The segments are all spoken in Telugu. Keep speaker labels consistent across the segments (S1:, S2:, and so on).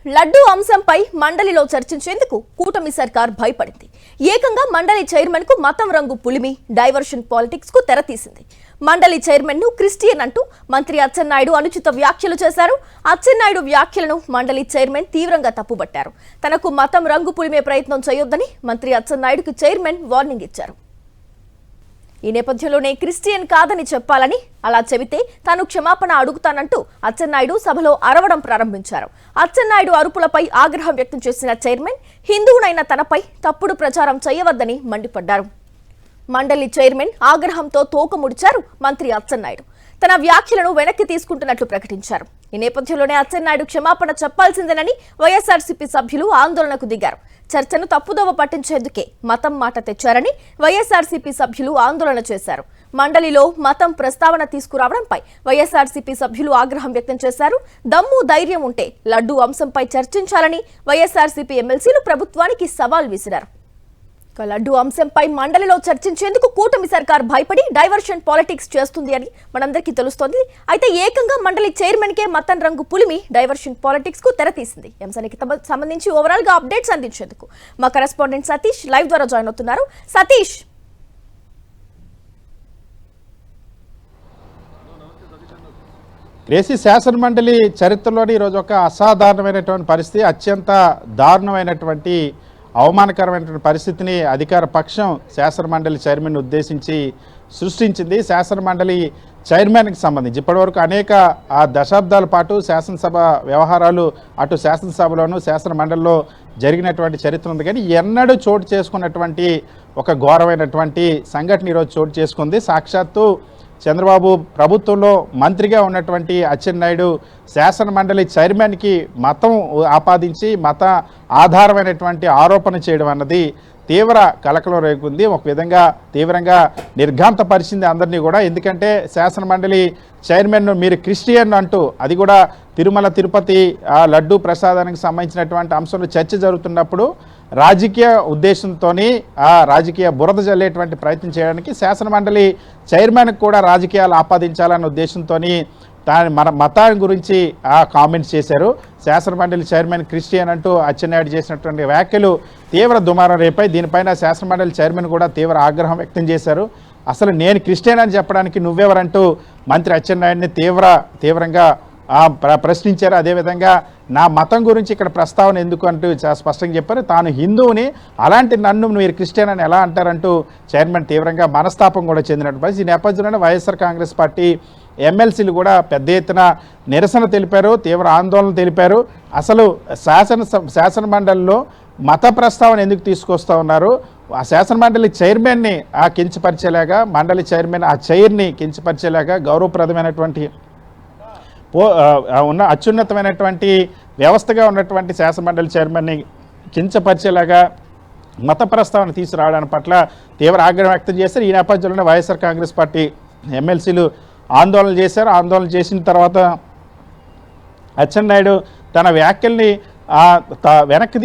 S1: లడ్డూ అంశంపై మండలిలో చర్చించేందుకు కూటమి సర్కార్ భయపడింది. ఏకంగా మండలి చైర్మన్ కు మతం రంగు పులిమి డైవర్షన్ పాలిటిక్స్ కు తెరతీసింది. మండలి చైర్మన్ ను క్రిస్టియన్ అంటూ మంత్రి అచ్చెన్నాయుడు అనుచిత వ్యాఖ్యలు చేశారు. అచ్చెన్నాయుడు వ్యాఖ్యలను మండలి చైర్మన్ తీవ్రంగా తప్పుబట్టారు. తనకు మతం రంగు పులిమే ప్రయత్నం చేయొద్దని మంత్రి అచ్చెన్నాయుడుకి చైర్మన్ వార్నింగ్ ఇచ్చారు. ఈ నేపథ్యంలోనే క్రిస్టియన్ కాదని చెప్పాలని, అలా చెబితే తాను క్షమాపణ అడుగుతానంటూ అచ్చెన్నాయుడు సభలో అరవడం ప్రారంభించారు. అచ్చెన్నాయుడు అరుపులపై ఆగ్రహం వ్యక్తం చేసిన చైర్మన్ హిందువునైన తనపై తప్పుడు ప్రచారం చేయవద్దని మండిపడ్డారు. మండలి చైర్మన్ ఆగ్రహంతో తోక ముడిచారు మంత్రి అచ్చెన్నాయుడు. తన వ్యాఖ్యలను వెనక్కి తీసుకుంటున్నట్లు ప్రకటించారు. ఈ నేపథ్యంలోనే అచ్చెన్నాయుడు క్షమాపణ చెప్పాల్సిందేనని వైఎస్ఆర్సీపీ సభ్యులు ఆందోళనకు దిగారు. చర్చను తప్పుదోవ పట్టించేందుకే మతం మాట తెచ్చారని వైఎస్ఆర్సీపీ సభ్యులు ఆందోళన చేశారు. మండలిలో మతం ప్రస్తావన తీసుకురావడంపై వైఎస్ఆర్సీపీ సభ్యులు ఆగ్రహం వ్యక్తం చేశారు. దమ్ము ధైర్యం ఉంటే లడ్డూ అంశంపై చర్చించాలని వైఎస్ఆర్సీపీ ఎమ్మెల్సీలు ప్రభుత్వానికి సవాల్ విసిరారు. లడ్డూ అంశంపై మండలిలో చర్చించేందుకు కూటమి సర్కార్ భయపడి డైవర్షన్ పాలిటిక్స్ చేస్తుంది అని మనందరికీ తెలుస్తోంది. అయితే ఏకంగా మండలి చైర్మన్ కే మతం రంగు పులిమి డైవర్షన్ పాలిటిక్స్ కు తెరతీసింది. అంశానికి సంబంధించి ఓవరాల్ గా అప్డేట్స్ అందించేందుకు మా కరెస్పాండెంట్ సతీష్ లైవ్ ద్వారా జాయిన్ అవుతున్నారు. సతీష్,
S2: ఏసీ శాసనమండలి చరిత్రలోని ఈరోజు ఒక అసాధారణమైనటువంటి పరిస్థితి, అత్యంత దారుణమైనటువంటి అవమానకరమైనటువంటి పరిస్థితిని అధికార పక్షం శాసనమండలి చైర్మన్ ఉద్దేశించి సృష్టించింది. శాసనమండలి చైర్మన్కి సంబంధించి ఇప్పటివరకు అనేక దశాబ్దాల పాటు శాసనసభ వ్యవహారాలు అటు శాసనసభలోనూ శాసనమండలిలో జరిగినటువంటి చరిత్ర ఉంది. కానీ ఎన్నడూ చోటు చేసుకున్నటువంటి ఒక ఘోరమైనటువంటి సంఘటన ఈరోజు చోటు చేసుకుంది. సాక్షాత్తు చంద్రబాబు ప్రభుత్వంలో మంత్రిగా ఉన్నటువంటి అచ్చెన్నాయుడు శాసనమండలి చైర్మన్కి మతం ఆపాదించి మత ఆధారమైనటువంటి ఆరోపణ చేయడం అన్నది తీవ్ర కలకలం రేగుంది. ఒక విధంగా తీవ్రంగా నిర్ఘాంతపరిచింది అందరినీ కూడా. ఎందుకంటే శాసనమండలి చైర్మన్ మీరు క్రిస్టియన్ అంటూ, అది కూడా తిరుమల తిరుపతి లడ్డూ ప్రసాదానికి సంబంధించినటువంటి అంశంలో చర్చ జరుగుతున్నప్పుడు రాజకీయ ఉద్దేశంతో రాజకీయ బురద జల్లేటువంటి ప్రయత్నం చేయడానికి శాసనమండలి చైర్మన్కి కూడా రాజకీయాలు ఆపాదించాలన్న ఉద్దేశంతో మన మతాన్ని గురించి కామెంట్స్ చేశారు. శాసనమండలి చైర్మన్ క్రిస్టియన్ అంటూ అచ్చెన్నాయుడు చేసినటువంటి వ్యాఖ్యలు తీవ్ర దుమారం రేపాయి. దీనిపైన శాసనమండలి చైర్మన్ కూడా తీవ్ర ఆగ్రహం వ్యక్తం చేశారు. అసలు నేను క్రిస్టియన్ అని చెప్పడానికి నువ్వెవరంటూ మంత్రి అచ్చెన్నాయుడిని తీవ్రంగా ప్రశ్నించారు. అదేవిధంగా నా మతం గురించి ఇక్కడ ప్రస్తావన ఎందుకు అంటూ చాలా స్పష్టంగా చెప్పారు. తాను హిందువుని, అలాంటి నన్ను మీరు క్రిస్టియన్ అని ఎలా అంటారంటూ చైర్మన్ తీవ్రంగా మనస్తాపం కూడా చెందినట్టు పరిస్థితి. ఈ నేపథ్యంలోనే వైఎస్ఆర్ కాంగ్రెస్ పార్టీ ఎమ్మెల్సీలు కూడా పెద్ద ఎత్తున నిరసన తెలిపారు, తీవ్ర ఆందోళన తెలిపారు. అసలు శాసనమండలిలో మత ప్రస్తావన ఎందుకు తీసుకొస్తా ఉన్నారు? ఆ శాసనమండలి చైర్మన్ని కించపరిచేలాగా, మండలి చైర్మన్ ఆ చైర్ని కించపరిచేలాగా, గౌరవప్రదమైనటువంటి ఉన్న అత్యున్నతమైనటువంటి వ్యవస్థగా ఉన్నటువంటి శాసనమండలి చైర్మన్ని కించపరిచేలాగా మత ప్రస్తావన తీసుకురావడానికి పట్ల తీవ్ర ఆగ్రహం వ్యక్తం చేశారు. ఈ నేపథ్యంలోనే వైఎస్ఆర్ కాంగ్రెస్ పార్టీ ఎమ్మెల్సీలు ఆందోళన చేశారు. ఆందోళన చేసిన తర్వాత అచ్చెన్నాయుడు తన వ్యాఖ్యల్ని వెనక్కి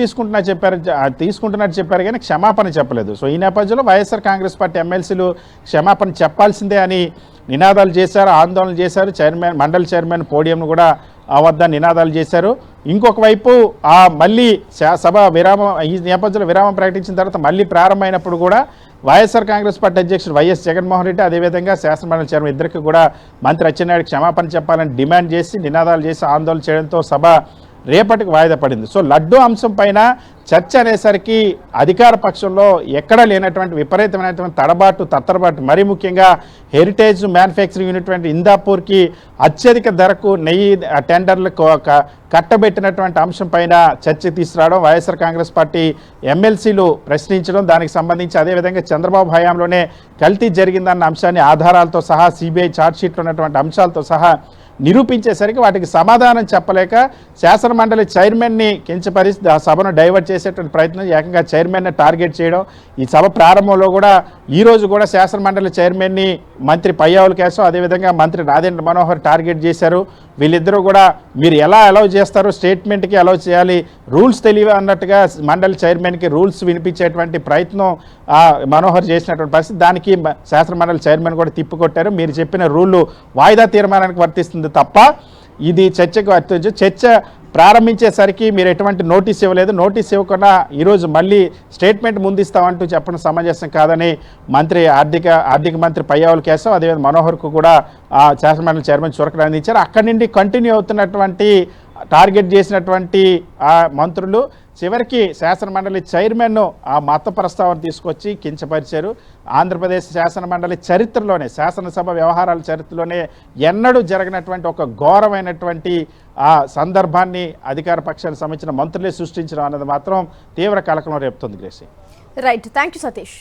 S2: తీసుకుంటున్నట్టు చెప్పారు కానీ క్షమాపణ చెప్పలేదు. సో ఈ నేపథ్యంలో వైఎస్ఆర్ కాంగ్రెస్ పార్టీ ఎమ్మెల్సీలు క్షమాపణ చెప్పాల్సిందే అని నినాదాలు చేశారు, ఆందోళన చేశారు. మండలి చైర్మన్ పోడియంను కూడా వద్ద నినాదాలు చేశారు. ఇంకొక వైపు మళ్ళీ సభ విరామం, ఈ నేపథ్యంలో విరామం ప్రకటించిన తర్వాత మళ్ళీ ప్రారంభమైనప్పుడు కూడా వైఎస్ఆర్ కాంగ్రెస్ పార్టీ అధ్యక్షుడు వైఎస్ జగన్మోహన్ రెడ్డి, అదేవిధంగా శాసనమండలి చైర్మన్ ఇద్దరికి కూడా మంత్రి అచ్చెన్నాయుడు క్షమాపణ చెప్పాలని డిమాండ్ చేసి నినాదాలు చేసి ఆందోళన చేయడంతో సభ రేపటికి వాయిదా పడింది. సో లడ్డూ అంశం పైన చర్చ అనేసరికి అధికార పక్షంలో ఎక్కడా లేనటువంటి విపరీతమైనటువంటి తత్తరబాటు, మరీ ముఖ్యంగా హెరిటేజ్ మ్యానుఫ్యాక్చరింగ్ యూనిట్ ఇందాపూర్కి అత్యధిక ధరకు నెయ్యి టెండర్లు కట్టబెట్టినటువంటి అంశం పైన చర్చ తీసుకురావడం, వైఎస్ఆర్ కాంగ్రెస్ పార్టీ ఎమ్మెల్సీలు ప్రశ్నించడం, దానికి సంబంధించి అదేవిధంగా చంద్రబాబు హయాంలోనే కల్తీ జరిగిందన్న అంశాన్ని ఆధారాలతో సహా సిబిఐ ఛార్జ్షీట్లో ఉన్నటువంటి అంశాలతో సహా నిరూపించేసరికి వాటికి సమాధానం చెప్పలేక శాసనమండలి చైర్మన్ని కించపరిచి సభను డైవర్ట్ చేసేటువంటి ప్రయత్నం, ఏకంగా చైర్మన్ని టార్గెట్ చేయడం. ఈ సభ ప్రారంభంలో కూడా ఈరోజు కూడా శాసనమండలి చైర్మన్ని మంత్రి పయ్యావుల కేశవ్, అదేవిధంగా మంత్రి నాదెండ్ల మనోహర్ టార్గెట్ చేశారు. వీళ్ళిద్దరూ కూడా మీరు ఎలా అలౌ చేస్తారు, స్టేట్మెంట్కి అలౌ చేయాలి, రూల్స్ తెలియదు అన్నట్టుగా మండలి చైర్మన్కి రూల్స్ వినిపించేటువంటి ప్రయత్నం మనోహర్ చేసినటువంటి పరిస్థితి. దానికి శాసనమండలి చైర్మన్ కూడా తిప్పికొట్టారు. మీరు చెప్పిన రూళ్ళు వాయిదా తీర్మానానికి వర్తిస్తుంది తప్ప ఇది చర్చకు వర్తించు, చర్చ ప్రారంభించేసరికి మీరు ఎటువంటి నోటీస్ ఇవ్వలేదు, నోటీస్ ఇవ్వకుండా ఈరోజు మళ్ళీ స్టేట్మెంట్ ముందిస్తామంటూ చెప్పడం సమంజసం కాదని మంత్రి ఆర్థిక మంత్రి పయ్యావుల కేశవ్ అదేవిధంగా మనోహర్కు కూడా శాసనమండలి చైర్మన్ చురకలు అందించారు. అక్కడి నుండి కంటిన్యూ అవుతున్నటువంటి టార్గెట్ చేసినటువంటి ఆ మంత్రులు చివరికి శాసనమండలి చైర్మన్ను ఆ మత ప్రస్తావన తీసుకొచ్చి కించపరిచారు. ఆంధ్రప్రదేశ్ శాసనమండలి చరిత్రలోనే, శాసనసభ వ్యవహారాల చరిత్రలోనే ఎన్నడూ జరగనటువంటి ఒక ఘోరమైనటువంటి ఆ సందర్భాన్ని అధికార పక్షానికి సంబంధించిన మంత్రులే సృష్టించడం అన్నది మాత్రం తీవ్ర కలకలం రేపుతుంది. గ్రేసి
S1: రైట్, థ్యాంక్ యూ సతీష్.